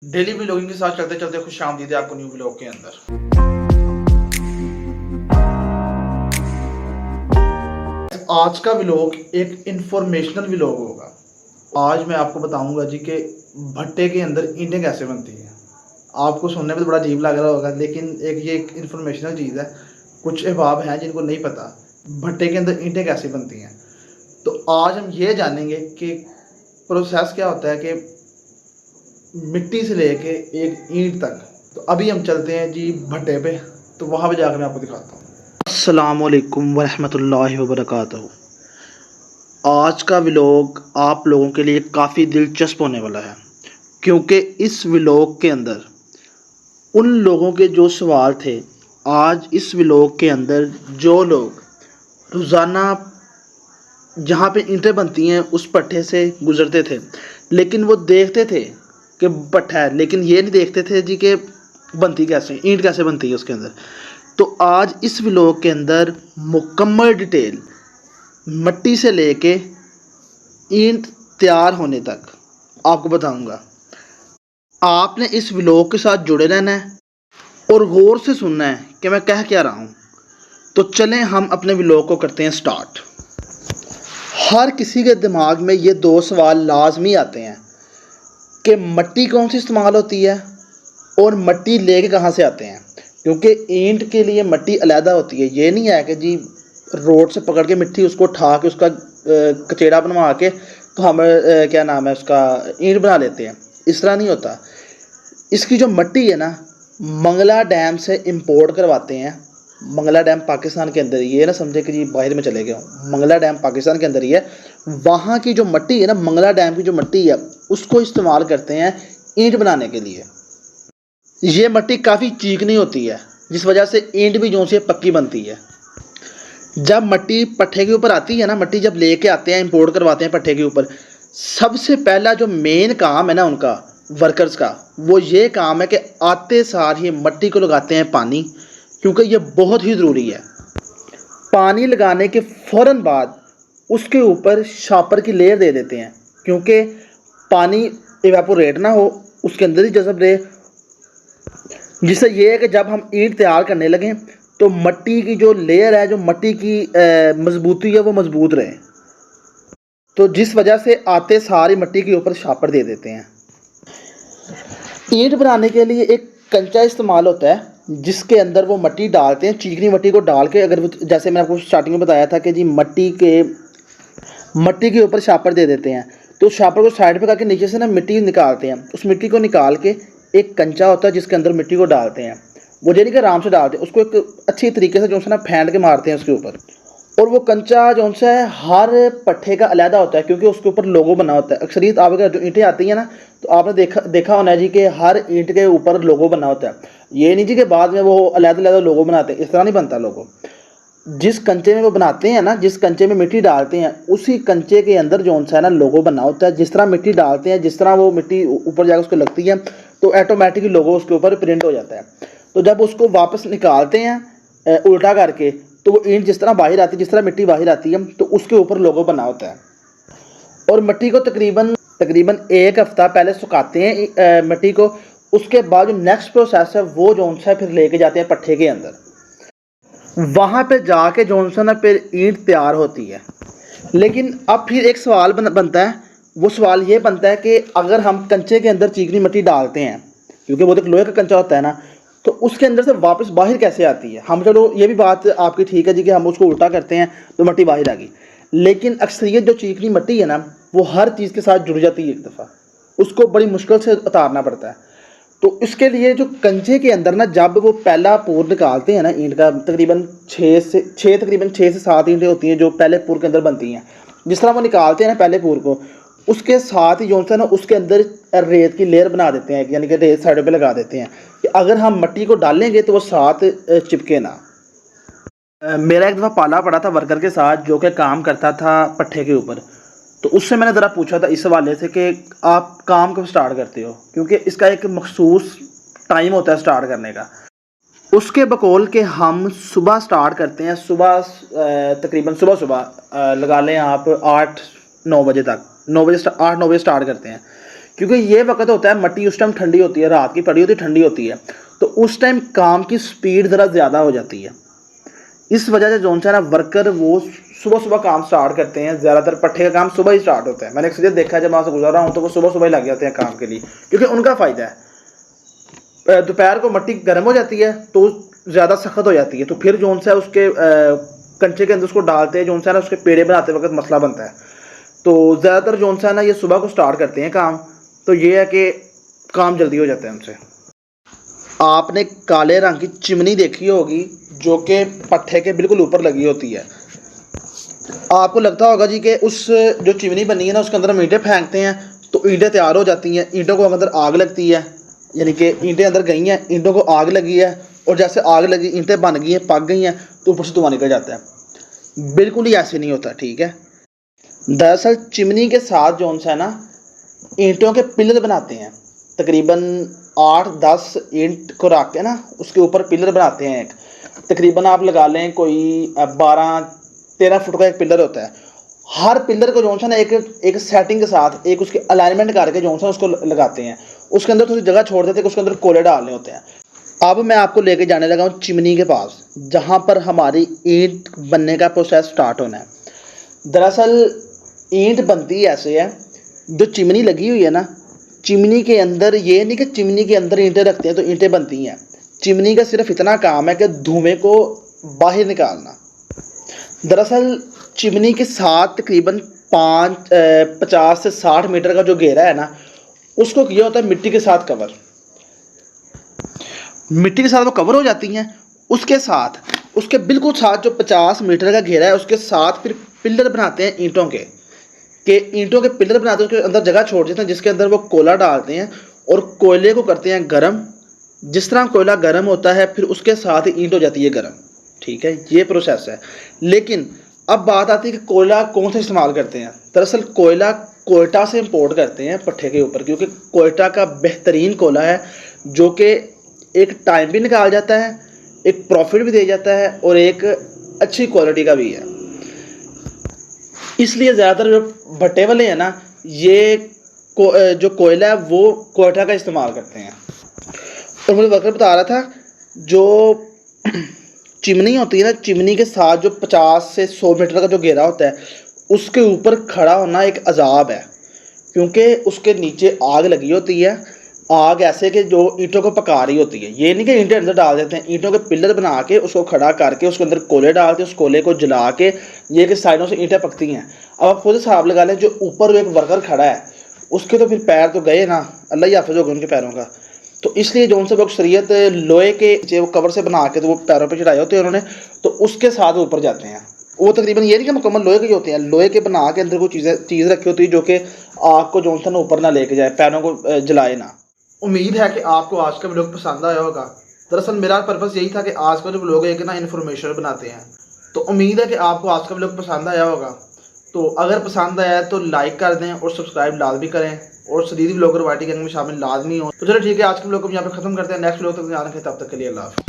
Daily vlogging के साथ चलते चलते खुश आमदीद है आपको न्यू व्लॉग के अंदर। आज का व्लॉग एक इंफॉर्मेशनल व्लॉग होगा। आज मैं आपको बताऊंगा जी कि भट्टे के अंदर ईंटें कैसे बनती हैं। आपको सुनने में तो बड़ा अजीब लग रहा होगा, लेकिन एक इंफॉर्मेशनल चीज़ है। कुछ अहबाब हैं जिनको नहीं पता भट्टे के अंदर ईंटें कैसे बनती हैं। तो आज हम ये जानेंगे कि प्रोसेस क्या होता है कि मिट्टी से लेके एक ईंट तक। तो अभी हम चलते हैं जी भट्टे पे, तो वहाँ पे जाकर मैं आपको दिखाता हूँ। अस्सलाम वालेकुम वरहमतुल्लाहि वबरकातुहू। आज का व्लॉग आप लोगों के लिए काफ़ी दिलचस्प होने वाला है, क्योंकि इस व्लॉग के अंदर उन लोगों के जो सवाल थे, आज इस व्लॉग के अंदर जो लोग रोज़ाना जहाँ पे ईंटें बनती हैं उस पट्टे से गुज़रते थे, लेकिन वो देखते थे कि भट्टा है, लेकिन ये नहीं देखते थे जी कि बनती कैसे, ईंट कैसे बनती है उसके अंदर। तो आज इस व्लॉग के अंदर मुकम्मल डिटेल मिट्टी से लेके ईंट तैयार होने तक आपको बताऊंगा। आपने इस व्लॉग के साथ जुड़े रहना है और गौर से सुनना है कि मैं कह क्या रहा हूँ। तो चलें हम अपने व्लॉग को करते हैं स्टार्ट। हर किसी के दिमाग में ये दो सवाल लाजमी आते हैं कि मिट्टी कौन सी इस्तेमाल होती है और मिट्टी लेके कहाँ से आते हैं, क्योंकि ईंट के लिए मिट्टी अलहदा होती है। ये नहीं है कि जी रोड से पकड़ के मिट्टी उसको उठा के उसका कचेड़ा बनवा के तो हम क्या नाम है उसका ईंट बना लेते हैं। इस तरह नहीं होता। इसकी जो मिट्टी है ना, मंगला डैम से इंपोर्ट करवाते हैं। मंगला डैम पाकिस्तान के अंदर ही है, ना समझे कि जी बाहर में चले गए हो। मंगला डैम पाकिस्तान के अंदर ही है। वहाँ की जो मिट्टी है ना, मंगला डैम की जो मिट्टी है, उसको इस्तेमाल करते हैं ईंट बनाने के लिए। ये मिट्टी काफ़ी चीकनी होती है, जिस वजह से ईंट भी जो से पक्की बनती है। जब मिट्टी पट्टे के ऊपर आती है ना, मिट्टी जब लेके आते हैं इंपोर्ट करवाते हैं पट्टे के ऊपर, सबसे पहला जो मेन काम है ना उनका वर्कर्स का, वो ये काम है कि आते सार ही मिट्टी को लगाते हैं पानी, क्योंकि ये बहुत ही ज़रूरी है। पानी लगाने के फ़ौरन बाद उसके ऊपर शापर की लेयर दे देते हैं, क्योंकि पानी इवेपोरेट ना हो, उसके अंदर ही जज़ब रहे। जिससे ये है कि जब हम ईंट तैयार करने लगें तो मिट्टी की जो लेयर है, जो मिट्टी की मजबूती है, वो मजबूत रहे। तो जिस वजह से आते सारी मिट्टी के ऊपर शापर दे देते हैं। ईंट बनाने के लिए एक कंचा इस्तेमाल होता है, जिसके अंदर वो मिट्टी डालते हैं, चीकनी मिट्टी को डाल के। अगर वो, जैसे मैंने आपको स्टार्टिंग में बताया था कि जी मिट्टी के ऊपर शापर दे देते हैं, तो शापर को साइड पे करके नीचे से ना मिट्टी निकालते हैं। उस मिट्टी को निकाल के एक कंचा होता है जिसके अंदर मिट्टी को डालते हैं। वो यानी कि आराम से डालते हैं उसको, एक अच्छी तरीके से जो है ना फेंट के मारते हैं उसके ऊपर। और वो कंचा जो सा है हर पट्टे का अलहदा होता है, क्योंकि उसके ऊपर लोगो बना होता है। अक्सरियत आप अगर जो ईंटें आती हैं ना, तो आपने देखा होना है जी कि हर ईंट के ऊपर लोगो बना होता है। ये नहीं जी कि बाद में वो अलहदा अलहदा लोगो बनाते हैं, इस तरह नहीं बनता लोगो। जिस कंचे में वो बनाते हैं ना, जिस कंचे में मिट्टी डालते हैं, उसी कंचे के अंदर जो सा है ना लोगो बना होता है। जिस तरह मिट्टी डालते हैं, जिस तरह वो मिट्टी ऊपर जाकर उसको लगती है, तो ऑटोमेटिकली लोगो उसके ऊपर प्रिंट हो जाता है। तो जब उसको वापस निकालते हैं उल्टा करके, तो वो ईंट जिस तरह बाहर आती है, जिस तरह मिट्टी बाहर आती है, तो उसके ऊपर लोगो बना होता है। और मिट्टी को तकरीबन एक हफ्ता पहले सुखाते हैं मिट्टी को। उसके बाद जो नेक्स्ट प्रोसेस है वो जो सा फिर लेके जाते हैं पट्टे के अंदर। वहाँ पे जाके जो सा ना फिर ईंट तैयार होती है। लेकिन अब फिर एक सवाल बनता है। वो सवाल ये बनता है कि अगर हम कंचे के अंदर चीकनी मिट्टी डालते हैं, क्योंकि वो तो लोहे का कंचा होता है ना, तो उसके अंदर से वापस बाहर कैसे आती है। हम चलो ये भी बात आपकी ठीक है जी कि हम उसको उल्टा करते हैं तो मिट्टी बाहर आ गई, लेकिन अक्सरियत जो चीकनी मिट्टी है ना, वो हर चीज़ के साथ जुड़ जाती है। एक दफ़ा उसको बड़ी मुश्किल से उतारना पड़ता है। तो इसके लिए जो कंचे के अंदर ना, जब वो पहला पूर निकालते हैं ना ईंट का, तकरीबन 6 से 7 ईंटें होती हैं जो पहले पूर के अंदर बनती हैं। जिस तरह वो निकालते हैं ना पहले पूर को, उसके साथ ही जो सा ना उसके अंदर रेत की लेयर बना देते हैं, यानी कि रेत साइड पे लगा देते हैं कि अगर हम मिट्टी को डालेंगे तो वो साथ चिपके ना। मेरा एक दफ़ा पाला पड़ा था वर्कर के साथ, जो कि काम करता था पट्टे के ऊपर। तो उससे मैंने ज़रा पूछा था इस हवाले से कि आप काम कब स्टार्ट करते हो, क्योंकि इसका एक मखसूस टाइम होता है स्टार्ट करने का। उसके बकौल के हम सुबह स्टार्ट करते हैं। सुबह तकरीबन सुबह लगा लें आप 8-9 बजे तक, 8-9 बजे स्टार्ट करते हैं। क्योंकि ये वक्त होता है मट्टी उस टाइम ठंडी होती है, रात की पड़ी होती है, ठंडी होती है, तो उस टाइम काम की स्पीड ज़रा ज़्यादा हो जाती है। इस वजह से जोन सा ना वर्कर वो सुबह सुबह काम स्टार्ट करते हैं। ज़्यादातर पट्टे का काम सुबह ही स्टार्ट होता है। मैंने अक्सर देखा है, जब वहाँ से गुजर रहा हूँ तो वो सुबह सुबह ही लग जाते हैं काम के लिए, क्योंकि उनका फ़ायदा है। दोपहर को मट्टी गर्म हो जाती है तो ज़्यादा सख्त हो जाती है, तो फिर जोन सा उसके कंचे के अंदर उसको डालते हैं, जोन सा ना उसके पेड़े बनाते वक्त मसला बनता है। तो ज़्यादातर जोन सा ना ये सुबह को स्टार्ट करते हैं काम, तो ये है कि काम जल्दी हो जाता है उनसे। आपने काले रंग की चिमनी देखी होगी जो कि पट्टे के बिल्कुल ऊपर लगी होती है। आपको लगता होगा जी कि उस जो चिमनी बनी है ना उसके अंदर हम ईंटें फेंकते हैं तो ईंटें तैयार हो जाती हैं, ईंटों को अंदर आग लगती है, यानी कि ईंटें अंदर गई हैं, ईंटों को आग लगी है, और जैसे आग लगी ईंटें बन गई हैं, पक गई हैं, तो ऊपर से धुआं निकल जाता है। बिल्कुल ही ऐसे नहीं होता, ठीक है। दरअसल चिमनी के साथ जो है ना ईंटों के पिलर बनाते हैं, तकरीबन 8-10 ईंट को रख के ना उसके ऊपर पिलर बनाते हैं। एक तकरीबन आप लगा लें कोई 12-13 फुट का एक पिलर होता है। हर पिलर को जो है ना एक सेटिंग के साथ एक उसके अलाइनमेंट करके जो है उसको लगाते हैं। उसके अंदर थोड़ी जगह छोड़ देते हैं, उसके अंदर कोयले डालने होते हैं। अब मैं आपको लेके जाने लगा हूँ चिमनी के पास, जहाँ पर हमारी ईंट बनने का प्रोसेस स्टार्ट होना है। दरअसल ईंट बनती ऐसे है, जो चिमनी लगी हुई है ना, चिमनी के अंदर ये नहीं कि चिमनी के अंदर ईंटें रखते हैं तो ईंटें बनती हैं। चिमनी का सिर्फ इतना काम है कि धुएं को बाहर निकालना। दरअसल चिमनी के साथ तकरीबन 50 से 60 मीटर का जो घेरा है ना, उसको किया होता है मिट्टी के साथ कवर। मिट्टी के साथ वो कवर हो जाती हैं। उसके साथ उसके बिल्कुल साथ जो 50 मीटर का घेरा है उसके साथ फिर पिलर बनाते हैं ईंटों के ईंटों के पिलर बनाते हैं। उसके अंदर जगह छोड़ देते हैं जिसके अंदर वो कोयला डालते हैं और कोयले को करते हैं गर्म। जिस तरह कोयला गर्म होता है फिर उसके साथ ही ईंट हो जाती है गर्म, ठीक है। ये प्रोसेस है। लेकिन अब बात आती है कि कोयला कौन सा इस्तेमाल करते हैं। दरअसल कोयला कोयटा से इंपोर्ट करते हैं पट्टे के ऊपर, क्योंकि कोयटा का बेहतरीन कोयला है जो कि एक टाइम भी निकाल जाता है, एक प्रॉफिट भी दे जाता है और एक अच्छी क्वालिटी का भी है। इसलिए ज़्यादातर जो भट्टे वाले हैं ना, ये जो कोयला है वो कोयटा का इस्तेमाल करते हैं। और मुझे वर्कर बता रहा था जो चिमनी होती है ना, चिमनी के साथ जो 50 से 100 मीटर का जो घेरा होता है उसके ऊपर खड़ा होना एक अजाब है, क्योंकि उसके नीचे आग लगी होती है। आग ऐसे कि जो ईंटों को पका रही होती है। ये नहीं कि ईंटें अंदर डाल देते हैं, ईंटों के पिलर बना के उसको खड़ा करके उसके अंदर कोयले डालते हैं, उस कोयले को जला के ये कि साइडों से ईंटें पकती हैं। अब आप खुद हिसाब लगा लें, जो ऊपर एक वर्कर खड़ा है उसके तो फिर पैर तो गए ना, अल्लाह ही हाफिज़ होगा उनके पैरों का। तो इसलिए जो उनसे अक्सरियत लोहे के जो कवर से बना के तो वो पैरों पर चढ़ाए होते हैं उन्होंने, तो उसके साथ ऊपर जाते हैं। वो तकरीबन ये नहीं कि मुकम्मल लोहे के होते हैं, लोहे के बना के अंदर कोई चीज़ रखी होती है जो कि आग को जो ना ऊपर ना लेके जाए, पैरों को जलाए ना। उम्मीद है कि आपको आज का व्लॉग पसंद आया होगा। दरअसल मेरा पर्पस यही था कि आज का जो व्लॉग है कि ना इन्फॉर्मेशन बनाते हैं, तो उम्मीद है कि आपको आज का व्लॉग पसंद आया होगा। तो अगर पसंद आया है तो लाइक कर दें और सब्सक्राइब लाजमी करें और सदीदी व्लॉगर वाटी गैंग में शामिल लाजमी हो। तो चलो ठीक है, आज के व्लॉग को हम यहाँ पे ख़त्म करते हैं। नेक्स्ट व्लॉग तक ध्यान रखें, तब तक के लिए अल्लाह हाफ़िज़।